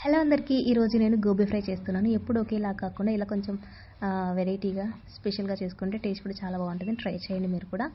Hello అందరికీ ఈరోజు నేను గోబీ ఫ్రై చేస్తున్నాను. ఎప్పుడు ఒకేలా కాకుండా ఇలా కొంచెం వెరైటీగా స్పెషల్గా చేసుకుంటే టేస్ట్ కూడా చాలా బాగుంటుంది. ట్రై చేయండి మీరు కూడా.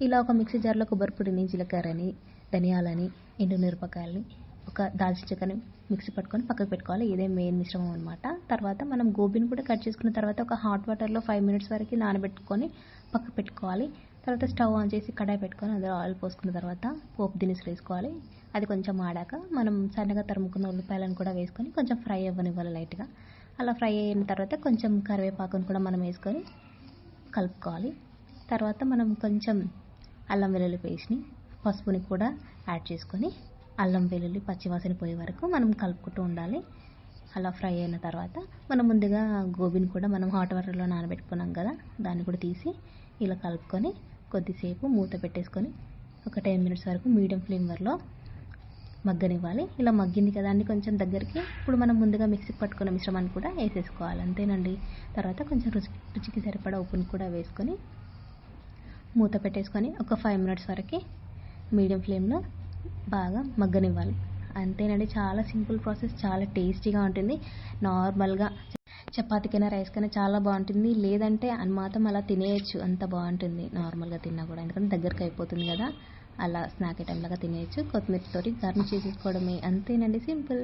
ఇలా ఒక మిక్సీ జార్లో కొబ్బరి పొడిని, జీలకర్రని, ధనియాలని, ఎండు మిరపకాయలని, ఒక దాల్చిన చెక్కని మిక్సీ పట్టుకొని పక్కకు పెట్టుకోవాలి. ఇదే మెయిన్ మిశ్రమం అనమాట. తర్వాత మనం గోబీని కూడా కట్ చేసుకున్న తర్వాత ఒక హాట్ వాటర్లో 5 మినిట్స్ వరకు నానబెట్టుకొని పక్కకు పెట్టుకోవాలి. తర్వాత స్టవ్ ఆన్ చేసి కడాయి పెట్టుకొని అందులో ఆయిల్ పోసుకున్న తర్వాత పోపు దినుసులు వేసుకోవాలి. అది కొంచెం ఆడాక మనం సన్నగా తరుముకున్న ఉల్లిపాయలను కూడా వేసుకొని కొంచెం ఫ్రై అవ్వనివ్వాలి లైట్గా. అలా ఫ్రై అయిన తర్వాత కొంచెం కరివేపాకును కూడా మనం వేసుకొని కలుపుకోవాలి. తర్వాత మనం కొంచెం అల్లం వెల్లుల్లి పేస్ట్ని, పసుపుని కూడా యాడ్ చేసుకొని అల్లం వెల్లుల్లి పచ్చివాసన పోయే వరకు మనం కలుపుకుంటూ ఉండాలి. అలా ఫ్రై అయిన తర్వాత మనం ముందుగా గోబీని కూడా మనం హాట్ వాటర్లో నానబెట్టుకున్నాం కదా, దాన్ని కూడా తీసి ఇలా కలుపుకొని కొద్దిసేపు మూత పెట్టేసుకొని ఒక 10 మినిట్స్ వరకు మీడియం ఫ్లేమ్లో మగ్గనివ్వాలి. ఇలా మగ్గింది కదా అన్ని కొంచెం దగ్గరికి, ఇప్పుడు మనం ముందుగా మిక్సీకి పట్టుకున్న మిశ్రమాన్ని కూడా వేసేసుకోవాలి. అంతేనండి. తర్వాత కొంచెం రుచికి సరిపడా ఉప్పుని కూడా వేసుకొని మూత పెట్టేసుకొని ఒక 5 మినిట్స్ వరకు మీడియం ఫ్లేమ్లో బాగా మగ్గనివ్వాలి. అంతేనండి. చాలా సింపుల్ ప్రాసెస్, చాలా టేస్టీగా ఉంటుంది. నార్మల్గా చపాతీకైనా రైస్కైనా చాలా బాగుంటుంది. లేదంటే మాత్రం అలా తినేయచ్చు, అంత బాగుంటుంది నార్మల్గా తిన్నా కూడా. ఎందుకంటే దగ్గరికి అయిపోతుంది కదా, అలా స్నాక్ ఐటెం లాగా తినేయచ్చు. కొత్తిమీరతోటి గార్నిష్ చేసేసుకోవడమే. అంతేనండి, సింపుల్.